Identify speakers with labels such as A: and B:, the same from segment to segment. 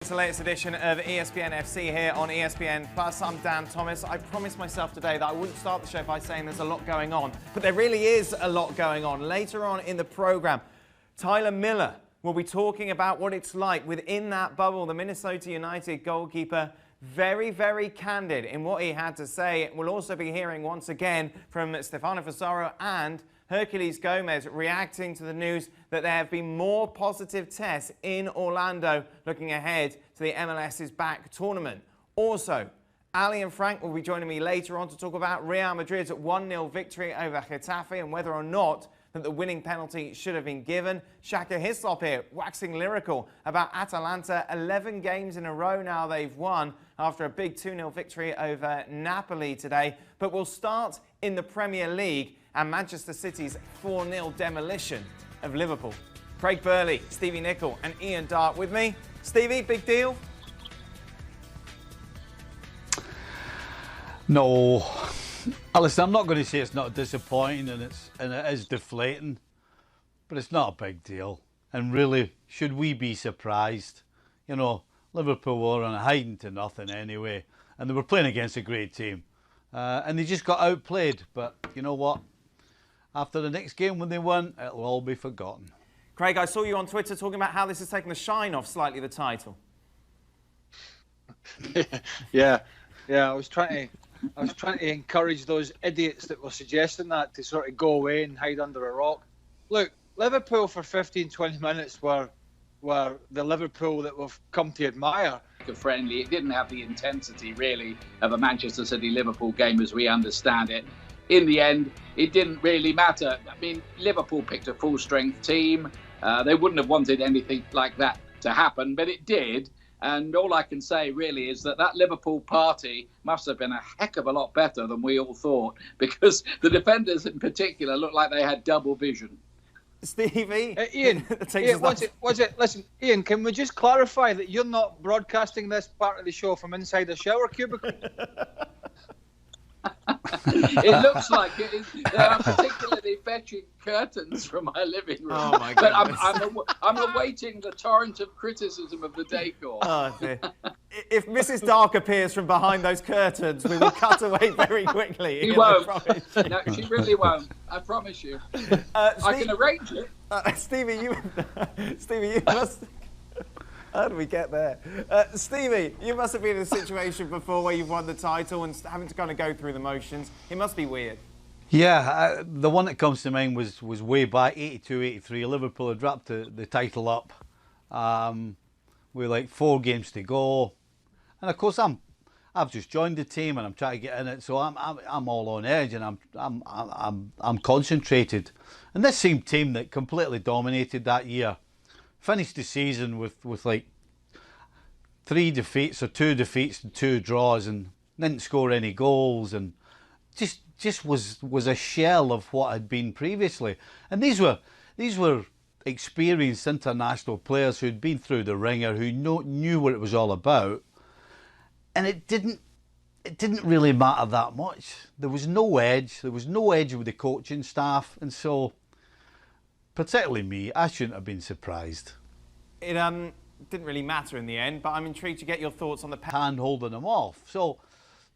A: It's the latest edition of ESPN FC here on ESPN Plus. I'm Dan Thomas. I promised myself today that I wouldn't start the show by saying there's a lot going on, but there really is a lot going on. Later on in the programme, Tyler Miller will be talking about what it's like within that bubble. The Minnesota United goalkeeper, very, very candid in what he had to say. We'll also be hearing once again from Stefano Fasaro and Herculez Gomez reacting to the news that there have been more positive tests in Orlando looking ahead to the MLS's back tournament. Also, Ali and Frank will be joining me later on to talk about Real Madrid's 1-0 victory over Getafe and whether or not that the winning penalty should have been given. Shaka Hislop here, waxing lyrical about Atalanta. 11 games in a row now they've won after a big 2-0 victory over Napoli today. But we'll start in the Premier League and Manchester City's 4-0 demolition of Liverpool. Craig Burley, Stevie Nicol and Ian Dart with me. Stevie, big deal?
B: No. Listen, I'm not going to say it's not disappointing and it is deflating, but it's not a big deal. And really, should we be surprised? You know, Liverpool were on a hiding to nothing anyway, and they were playing against a great team. And they just got outplayed. But you know what? After the next game when they won, it'll all be forgotten.
A: Craig, I saw you on Twitter talking about how this has taken the shine off slightly, the title.
C: Yeah. I was trying to encourage those idiots that were suggesting that to sort of go away and hide under a rock. Look, Liverpool for 15, 20 minutes were the Liverpool that we've come to admire.
D: Friendly. It didn't have the intensity, really, of a Manchester City-Liverpool game as we understand it. In the end, it didn't really matter. I mean, Liverpool picked a full-strength team. They wouldn't have wanted anything like that to happen, but it did. And all I can say, really, is that Liverpool party must have been a heck of a lot better than we all thought, because the defenders in particular looked like they had double vision.
A: Stevie?
C: Ian, listen, Ian, can we just clarify that you're not broadcasting this part of the show from inside the shower cubicle?
D: It looks like it is. There are particularly fetching curtains from my living room.
A: Oh my goodness.
D: But I'm awaiting the torrent of criticism of the decor.
A: Oh, dear. If Mrs. Dark appears from behind those curtains, we will cut away very quickly.
D: She won't. No, she really won't. I promise you. I can arrange it.
A: Stevie, you must... How did we get there? Stevie, you must have been in a situation before where you've won the title and having to kind of go through the motions. It must be weird.
B: Yeah, the one that comes to mind was way back, 82-83. Liverpool had wrapped the title up with like 4 games to go. And of course, I've just joined the team and I'm trying to get in it, so I'm all on edge and I'm concentrated. And this same team that completely dominated that year finished the season with like 3 defeats or 2 defeats and 2 draws and didn't score any goals and just was a shell of what had been previously. And these were experienced international players who'd been through the ringer, who knew what it was all about. And it didn't really matter that much. There was no edge. There was no edge with the coaching staff, and so, particularly me, I shouldn't have been surprised.
A: It didn't really matter in the end, but I'm intrigued to get your thoughts on the
B: hand holding them off. So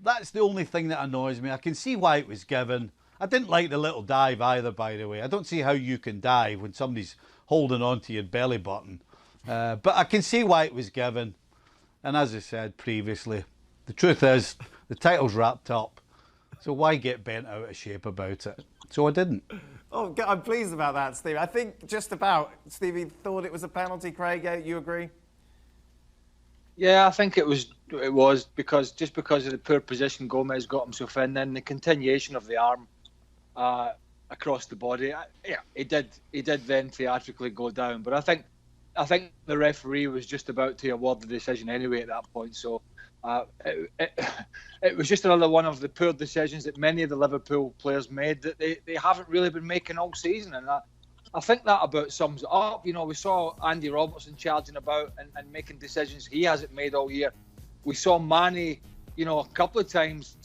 B: that's the only thing that annoys me. I can see why it was given. I didn't like the little dive either, by the way. I don't see how you can dive when somebody's holding on to your belly button. But I can see why it was given. And as I said previously, the truth is the title's wrapped up. So why get bent out of shape about it? So I didn't.
A: Oh, I'm pleased about that, Steve. I think just about Stevie thought it was a penalty. Craig, you agree?
C: Yeah, I think it was because of the poor position Gomez got himself in, then the continuation of the arm across the body. He did then theatrically go down, but I think the referee was just about to award the decision anyway at that point. So it was just another one of the poor decisions that many of the Liverpool players made that they haven't really been making all season, and I think that about sums it up. You know, we saw Andy Robertson charging about and making decisions he hasn't made all year. We saw Mane, a couple of times,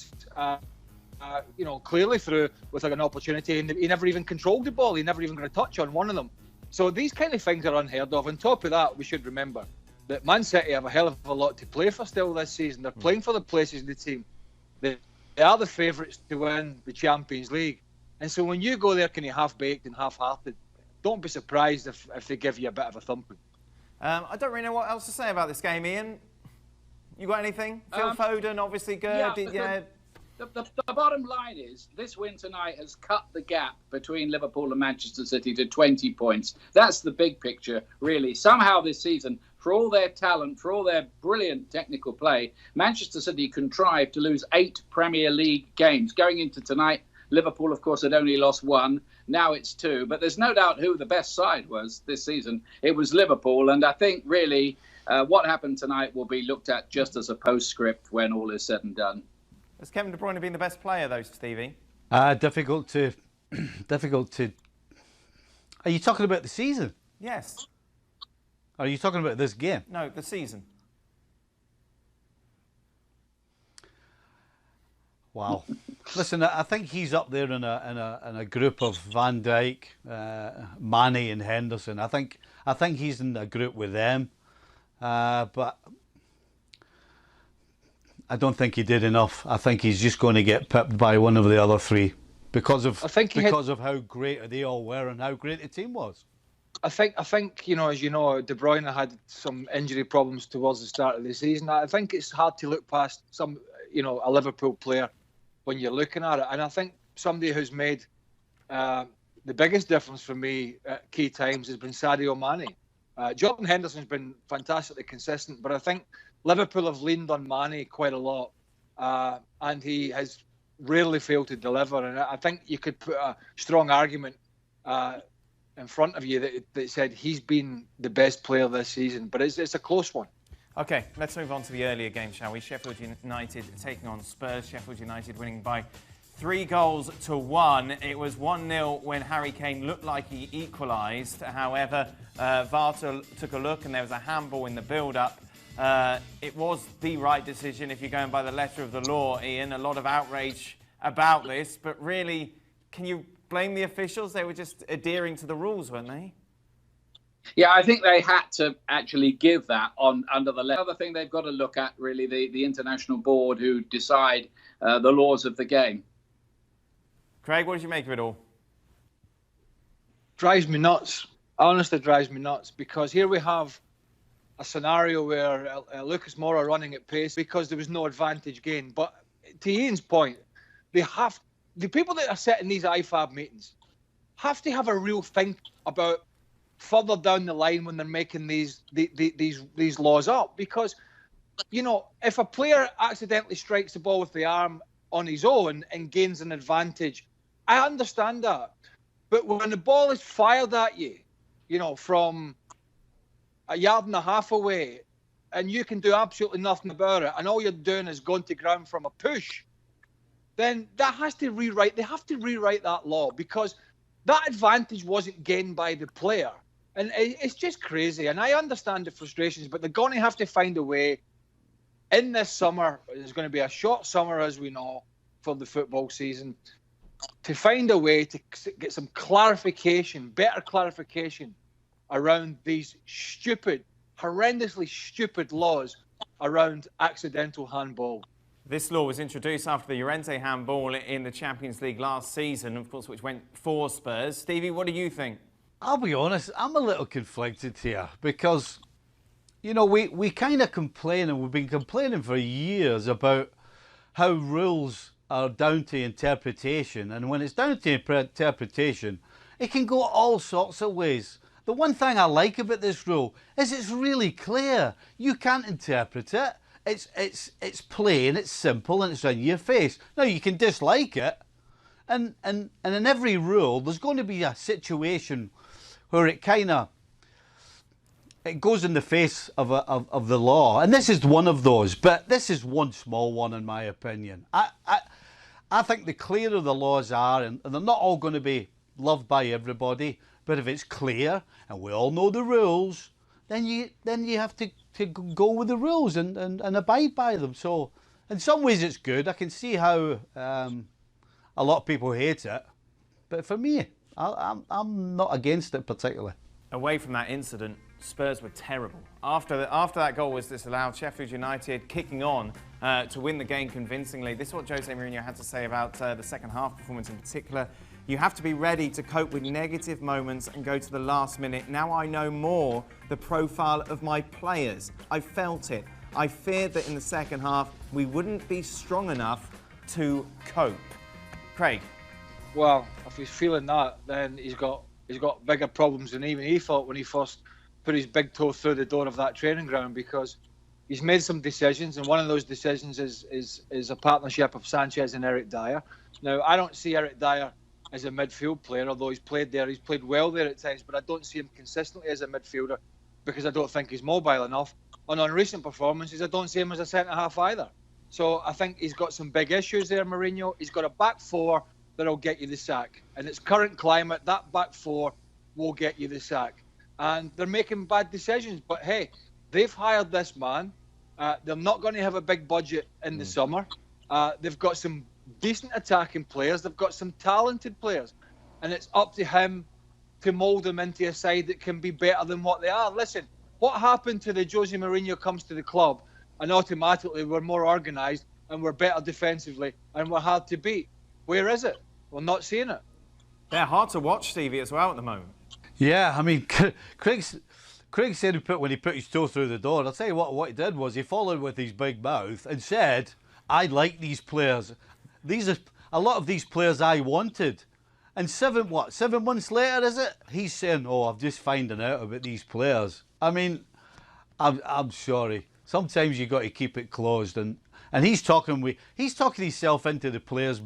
C: clearly through with an opportunity, and he never even controlled the ball. He never even got a touch on one of them. So these kind of things are unheard of. On top of that, we should remember that Man City have a hell of a lot to play for still this season. They're playing for the places in the team. They are the favourites to win the Champions League. And so when you go there kind of half-baked and half-hearted, don't be surprised if they give you a bit of a thumping.
A: I don't really know what else to say about this game, Ian. You got anything? Phil Foden, obviously good.
D: The bottom line is this win tonight has cut the gap between Liverpool and Manchester City to 20 points. That's the big picture, really. Somehow this season, for all their talent, for all their brilliant technical play, Manchester City contrived to lose 8 Premier League games. Going into tonight, Liverpool, of course, had only lost 1. Now it's 2. But there's no doubt who the best side was this season. It was Liverpool. And I think, really, what happened tonight will be looked at just as a postscript when all is said and done.
A: Has Kevin De Bruyne been the best player, though, Stevie?
B: Difficult to... Are you talking about the season?
A: Yes.
B: Are you talking about this game?
A: No, the season.
B: Wow. Listen, I think he's up there in a group of Van Dijk, Mane and Henderson. I think he's in a group with them. But I don't think he did enough. I think he's just going to get pipped by one of the other 3 because of how great they all were and how great the team was.
C: I think as you know, De Bruyne had some injury problems towards the start of the season. I think it's hard to look past a Liverpool player when you're looking at it. And I think somebody who's made the biggest difference for me at key times has been Sadio Mane. Jordan Henderson's been fantastically consistent, but I think Liverpool have leaned on Mane quite a lot, and he has rarely failed to deliver. And I think you could put a strong argument in front of you that said he's been the best player this season, but it's a close one.
A: OK, let's move on to the earlier game, shall we? Sheffield United taking on Spurs. Sheffield United winning by 3-1. It was 1-0 when Harry Kane looked like he equalised. However, VAR took a look and there was a handball in the build-up. It was the right decision if you're going by the letter of the law, Ian. A lot of outrage about this, but really, can you blame the officials? They were just adhering to the rules, weren't they?
D: Yeah, I think they had to actually give that under the letter. The other thing they've got to look at, really, the international board who decide the laws of the game.
A: Craig, what did you make of it all?
C: Drives me nuts. Honestly, drives me nuts, because here we have a scenario where Lucas Moura running at pace because there was no advantage gained. But to Ian's point, the people that are sitting in these IFAB meetings have to have a real think about further down the line when they're making these laws up. Because, if a player accidentally strikes the ball with the arm on his own and gains an advantage, I understand that. But when the ball is fired at you, from a yard and a half away, and you can do absolutely nothing about it, and all you're doing is going to ground from a push, then they have to rewrite that law, because that advantage wasn't gained by the player. And it's just crazy. And I understand the frustrations, but they're going to have to find a way in this summer. There's going to be a short summer, as we know, for the football season, to find a way to get some clarification, better clarification around these horrendously stupid laws around accidental handball.
A: This law was introduced after the Llorente handball in the Champions League last season, of course, which went for Spurs. Stevie, what do you think?
B: I'll be honest, I'm a little conflicted here because, we kind of complain, and we've been complaining for years about how rules are down to interpretation. And when it's down to interpretation, it can go all sorts of ways. The one thing I like about this rule is it's really clear. You can't interpret it. It's plain, it's simple, and it's in your face. Now, you can dislike it. And in every rule, there's going to be a situation where it goes in the face of the law. And this is one of those, but this is one small one in my opinion. I think the clearer the laws are, and they're not all going to be loved by everybody, but if it's clear and we all know the rules, then you have to go with the rules and abide by them. So in some ways it's good. I can see how a lot of people hate it, but for me, I'm not against it particularly.
A: Away from that incident, Spurs were terrible. After that goal was disallowed, Sheffield United kicking on to win the game convincingly. This is what Jose Mourinho had to say about the second half performance in particular. You have to be ready to cope with negative moments and go to the last minute. Now I know more the profile of my players. I felt it. I feared that in the second half we wouldn't be strong enough to cope. Craig.
C: Well, if he's feeling that, then he's got bigger problems than even he thought when he first put his big toe through the door of that training ground, because he's made some decisions, and one of those decisions is a partnership of Sanchez and Eric Dyer. Now, I don't see Eric Dyer as a midfield player, although he's played there. He's played well there at times, but I don't see him consistently as a midfielder because I don't think he's mobile enough. And on recent performances, I don't see him as a centre-half either. So I think he's got some big issues there, Mourinho. He's got a back four that'll get you the sack. In its current climate, that back four will get you the sack. And they're making bad decisions. But, hey, they've hired this man. They're not going to have a big budget in the summer. They've got some decent attacking players. They've got some talented players. And it's up to him to mould them into a side that can be better than what they are. Listen, what happened to the Jose Mourinho comes to the club and automatically we're more organised and we're better defensively and we're hard to beat? Where is it? We're not seeing it.
A: They're hard to watch, Stevie, as well at the moment.
B: Yeah, I mean, Craig said when he put his toe through the door, I'll tell you what he did was he followed with his big mouth and said, I like these players. These are a lot of these players I wanted. And 7 months later, is it? He's saying, I'm just finding out about these players. I mean, I'm sorry. Sometimes you got to keep it closed, and he's talking himself into the players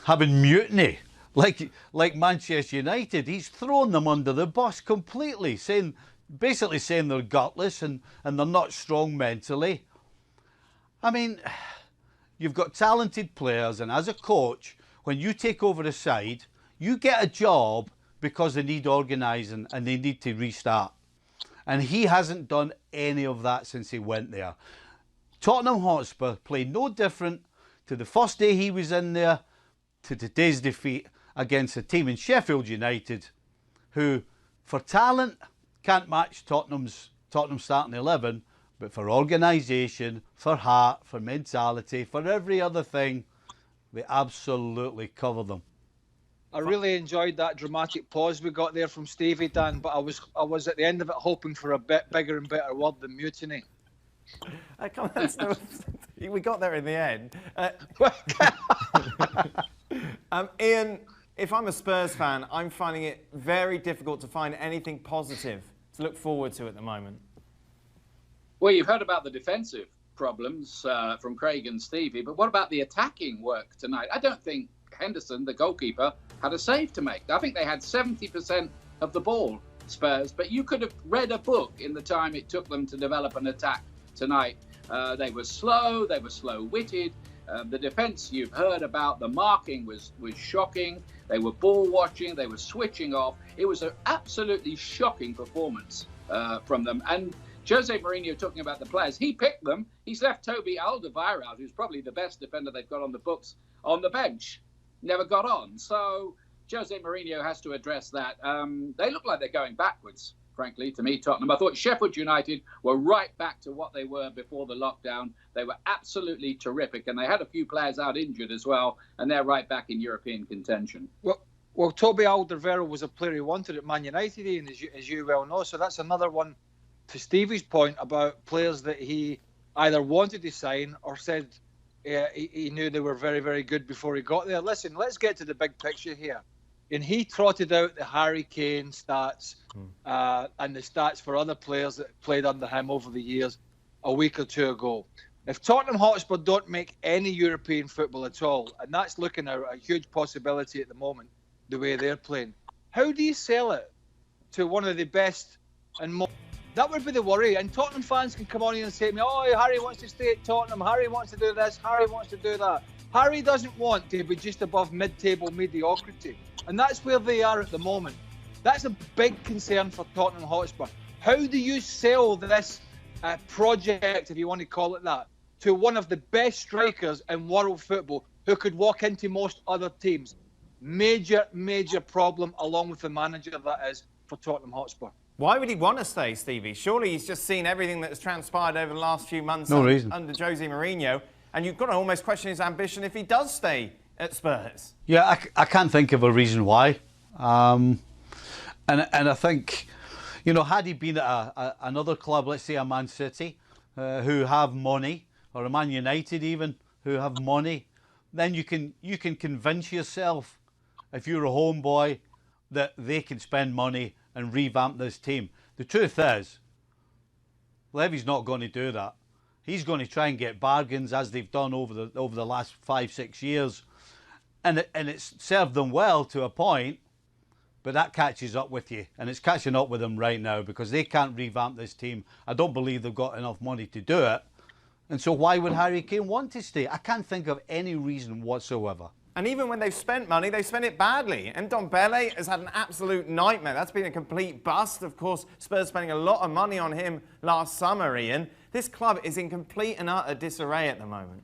B: having mutiny, like Manchester United. He's thrown them under the bus completely, basically saying they're gutless and they're not strong mentally. I mean, you've got talented players, and as a coach, when you take over a side, you get a job because they need organising and they need to restart. And he hasn't done any of that since he went there. Tottenham Hotspur played no different to the first day he was in there to today's defeat against a team in Sheffield United who, for talent, can't match Tottenham's starting 11, but for organisation, for heart, for mentality, for every other thing, they absolutely cover them.
C: I really enjoyed that dramatic pause we got there from Stevie, Dan, but I was at the end of it hoping for a bit bigger and better word than mutiny.
A: We got there in the end. Ian, if I'm a Spurs fan, I'm finding it very difficult to find anything positive to look forward to at the moment.
D: Well, you've heard about the defensive problems from Craig and Stevie, but what about the attacking work tonight? I don't think Henderson, the goalkeeper, had a save to make. I think they had 70% of the ball, Spurs, but you could have read a book in the time it took them to develop an attack tonight. They were slow-witted. The defence you've heard about, the marking was shocking. They were ball watching, they were switching off. It was an absolutely shocking performance from them. And Jose Mourinho, talking about the players, he picked them. He's left Toby Alderweireld, who's probably the best defender they've got on the books, on the bench. Never got on. So Jose Mourinho has to address that. They look like they're going backwards, frankly, to me, Tottenham. I thought Sheffield United were right back to what they were before the lockdown. They were absolutely terrific, and they had a few players out injured as well, and they're right back in European contention.
C: Well, Toby Alderweireld was a player he wanted at Man United, Ian, as you well know. So that's another one to Stevie's point about players that he either wanted to sign or said he knew they were very, very good before he got there. Listen, let's get to the big picture here. And he trotted out the Harry Kane stats and the stats for other players that played under him over the years a week or two ago. If Tottenham Hotspur don't make any European football at all, and that's looking a huge possibility at the moment, the way they're playing, how do you sell it to one of the best and most... That would be the worry. And Tottenham fans can come on here and say to me, Harry wants to stay at Tottenham, Harry wants to do this, Harry wants to do that. Harry doesn't want to be just above mid-table mediocrity. And that's where they are at the moment. That's a big concern for Tottenham Hotspur. How do you sell this project, if you want to call it that, to one of the best strikers in world football who could walk into most other teams? major problem, along with the manager that is for Tottenham Hotspur.
A: Why would he want to stay, Stevie? Surely he's just seen everything that has transpired over the last few months under Jose Mourinho, and you've got to almost question his ambition if he does stay at Spurs.
B: Yeah, I can't think of a reason why. And I think, had he been at another club, let's say a Man City, who have money, or a Man United even, who have money, then you can convince yourself, if you're a homeboy, that they can spend money and revamp this team. The truth is, Levy's not going to do that. He's going to try and get bargains, as they've done over the last 5-6 years, and it's served them well to a point. But that catches up with you, and it's catching up with them right now because they can't revamp this team. I don't believe they've got enough money to do it. And so why would Harry Kane want to stay? I can't think of any reason whatsoever.
A: And even when they've spent money, they spent it badly. And Ndombele has had an absolute nightmare. That's been a complete bust. Of course, Spurs spending a lot of money on him last summer, Ian. This club is in complete and utter disarray at the moment.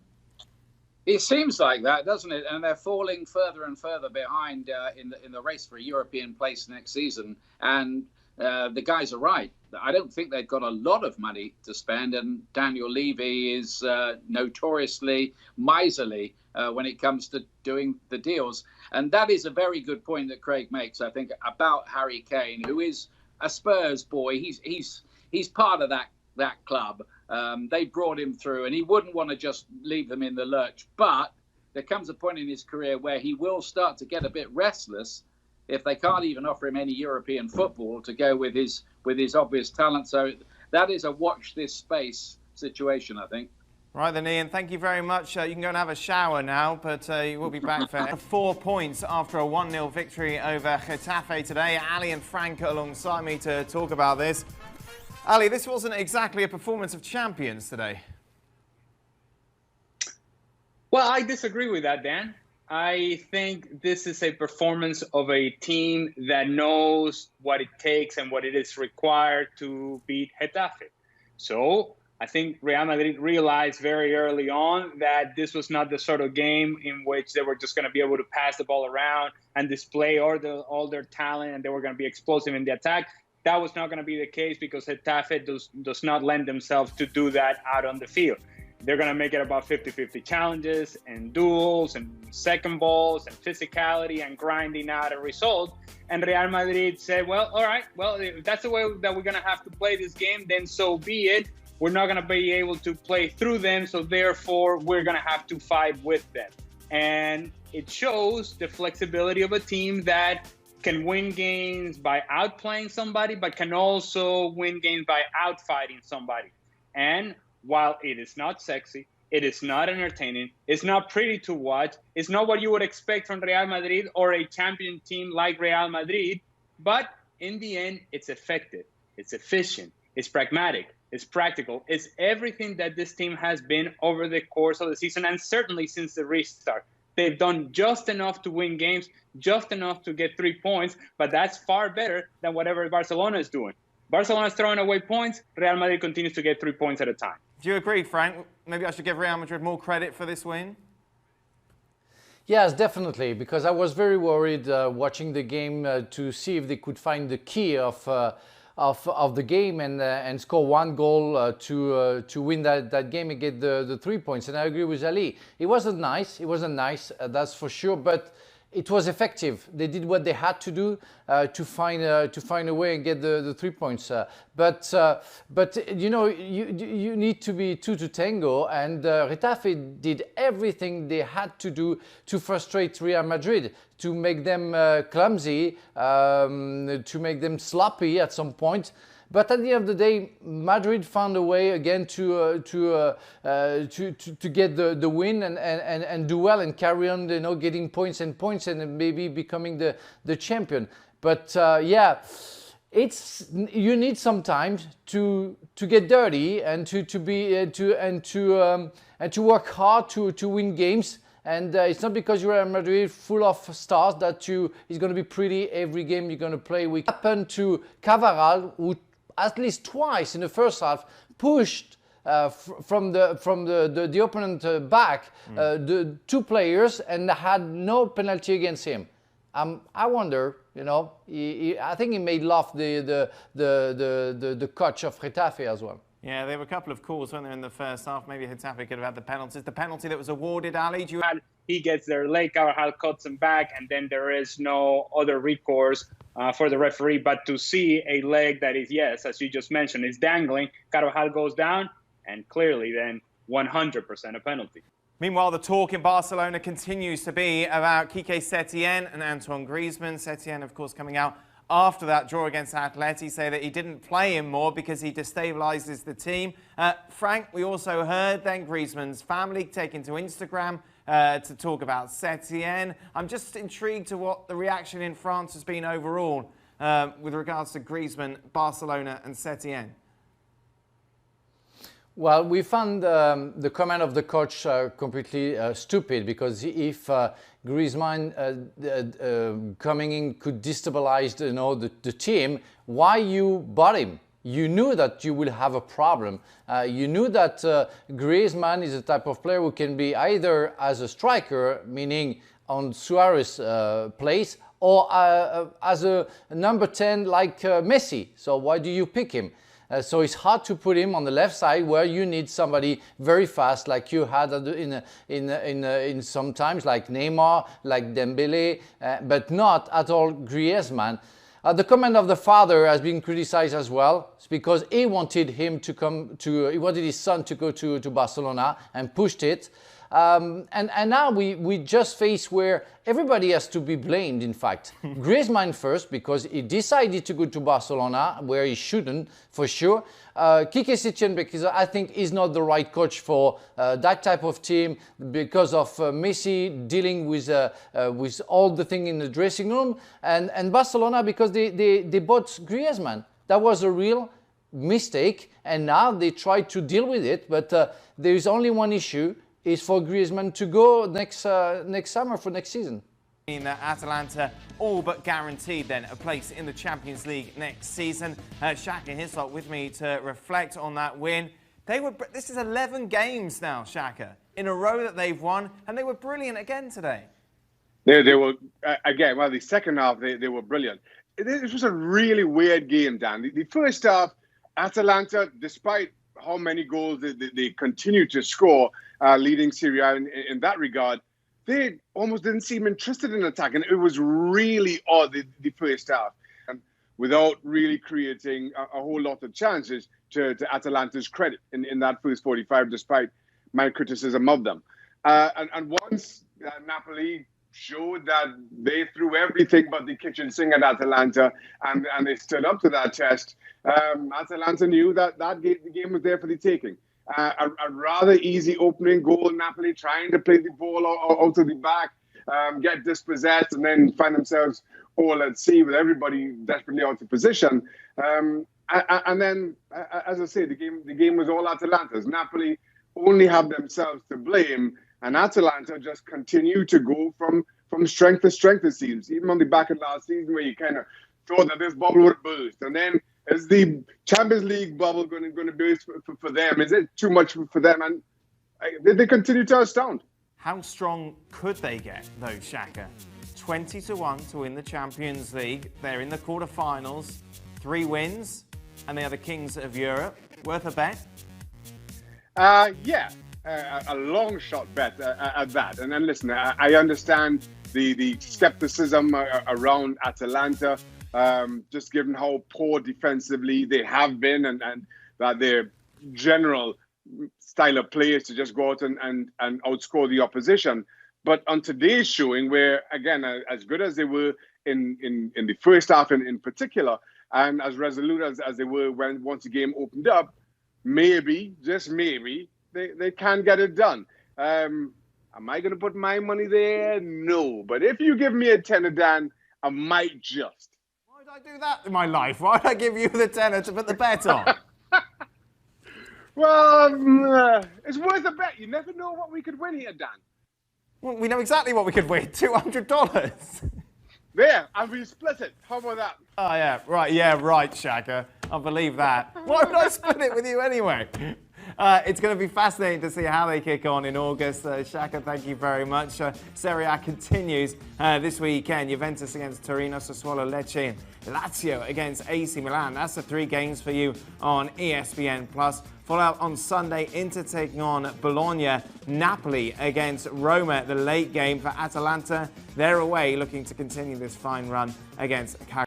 D: It seems like that, doesn't it? And they're falling further and further behind in the race for a European place next season. And the guys are right. I don't think they've got a lot of money to spend. And Daniel Levy is notoriously miserly when it comes to doing the deals. And that is a very good point that Craig makes, I think, about Harry Kane, who is a Spurs boy. He's part of that club. They brought him through, and he wouldn't want to just leave them in the lurch. But there comes a point in his career where he will start to get a bit restless if they can't even offer him any European football to go with his obvious talent. So that is a watch this space situation, I think.
A: Right then, Ian, thank you very much. You can go and have a shower now, but you will be back for 4 points after a 1-0 victory over Getafe today. Ali and Frank alongside me to talk about this. Ali, this wasn't exactly a performance of champions today.
E: Well, I disagree with that, Dan. I think this is a performance of a team that knows what it takes and what it is required to beat Getafe. So I think Real Madrid realized very early on that this was not the sort of game in which they were just going to be able to pass the ball around and display all their talent, and they were going to be explosive in the attack. That was not going to be the case because Getafe does not lend themselves to do that out on the field. They're going to make it about 50-50 challenges and duels and second balls and physicality and grinding out a result. And Real Madrid said, well, all right, well, if that's the way that we're going to have to play this game, then so be it. We're not going to be able to play through them, so therefore we're going to have to fight with them. And it shows the flexibility of a team that can win games by outplaying somebody, but can also win games by outfighting somebody. And while it is not sexy, it is not entertaining, it's not pretty to watch, it's not what you would expect from Real Madrid or a champion team like Real Madrid, but in the end, it's effective, it's efficient, it's pragmatic, it's practical, it's everything that this team has been over the course of the season, and certainly since the restart. They've done just enough to win games, just enough to get 3 points, but that's far better than whatever Barcelona is doing. Barcelona's throwing away points, Real Madrid continues to get 3 points at a time.
A: Do you agree, Frank? Maybe I should give Real Madrid more credit for this win?
F: Yes, definitely, because I was very worried watching the game to see if they could find the key of the game and score 1 goal to win that game and get the 3 points. And I agree with Ali. It wasn't nice, that's for sure, but it was effective. They did what they had to do to find a way and get the 3 points. But you know, you need to be two to tango, and Getafe did everything they had to do to frustrate Real Madrid, to make them clumsy, to make them sloppy at some point. But at the end of the day, Madrid found a way again to get the win and do well and carry on, you know, getting points and maybe becoming the champion. But yeah, you need some time to get dirty and to work hard to win games. And it's not because you're Real Madrid full of stars that it's going to be pretty every game you're going to play. We happened to Cavaral, who at least twice in the first half pushed from the opponent back the 2 players and had no penalty against him. I wonder, I think he may love the coach of Getafe as well.
A: Yeah, there were a couple of calls, weren't there, in the first half? Maybe Getafe could have had the penalties. The penalty that was awarded, Ali,
E: he gets their leg, Carvajal cuts him back, and then there is no other recourse for the referee but to see a leg that is, yes, as you just mentioned, is dangling. Carvajal goes down, and clearly then 100% a penalty.
A: Meanwhile, the talk in Barcelona continues to be about Quique Setién and Antoine Griezmann. Setién, of course, coming out after that draw against Atleti, say that he didn't play him more because he destabilises the team. Frank, we also heard then Griezmann's family taken to Instagram to talk about Setién. I'm just intrigued to what the reaction in France has been overall with regards to Griezmann, Barcelona and Setién.
F: Well, we found the comment of the coach completely stupid, because if Griezmann coming in could destabilize the team, why you bought him? You knew that you will have a problem. You knew that Griezmann is a type of player who can be either as a striker, meaning on Suarez's place, or as a number 10 like Messi. So why do you pick him? So it's hard to put him on the left side where you need somebody very fast, like you had in sometimes like Neymar, like Dembele, but not at all Griezmann. The comment of the father has been criticized as well. It's because he wanted he wanted his son to go to Barcelona and pushed it. And now we just face where everybody has to be blamed, in fact. Griezmann first, because he decided to go to Barcelona, where he shouldn't, for sure. Quique Setién, because I think he's not the right coach for that type of team, because of Messi dealing with all the thing in the dressing room. And Barcelona, because they bought Griezmann. That was a real mistake, and now they try to deal with it. But there is only one issue, is for Griezmann to go next summer for next season.
A: Atalanta all but guaranteed then a place in the Champions League next season. Shaka Hislop with me to reflect on that win. This is 11 games now, Shaka, in a row that they've won, and they were brilliant again today.
G: They were, again, well, the second half, they were brilliant. This was a really weird game, Dan. The first half, Atalanta, despite how many goals they continued to score, leading Serie A in that regard, they almost didn't seem interested in attacking. It was really odd, the first half, and without really creating a whole lot of chances to Atalanta's credit in that first 45, despite my criticism of them. And once Napoli showed that they threw everything but the kitchen sink at Atalanta, and they stood up to that test, Atalanta knew that the game was there for the taking. A rather easy opening goal, Napoli trying to play the ball out of the back, get dispossessed, and then find themselves all at sea with everybody desperately out of position. And then, as I say, the game was all Atalanta's. Napoli only have themselves to blame, and Atalanta just continue to go from strength to strength, it seems. Even on the back of last season, where you kind of thought that this bubble would burst, and then is the Champions League bubble going to burst for them? Is it too much for them? And they continue to astound.
A: How strong could they get, though, Shaka? 20-1 to win the Champions League. They're in the quarterfinals, 3 wins, and they are the kings of Europe. Worth a bet?
G: Yeah, a long shot bet at that. And then listen, I understand the skepticism around Atalanta. Just given how poor defensively they have been, and that their general style of play is to just go out and outscore the opposition. But on today's showing, where, again, as good as they were in the first half in particular, and as resolute as they were once the game opened up, maybe, just maybe, they can get it done. Am I going to put my money there? No. But if you give me a tenner, Dan, I might just.
A: I do that in my life? Why would I give you the tenner to put the bet on?
G: Well, it's worth a bet. You never know what we could win here, Dan.
A: Well, we know exactly what we could win. $200.
G: There, and we split it. How about that?
A: Oh, yeah, right, Shaka. I believe that. Why would I split it with you anyway? It's going to be fascinating to see how they kick on in August. Shaka, thank you very much. Serie A continues this weekend. Juventus against Torino, Sassuolo, Lecce, and Lazio against AC Milan. That's the 3 games for you on ESPN+. Follow-up on Sunday, Inter taking on Bologna, Napoli against Roma, the late game for Atalanta. They're away, looking to continue this fine run against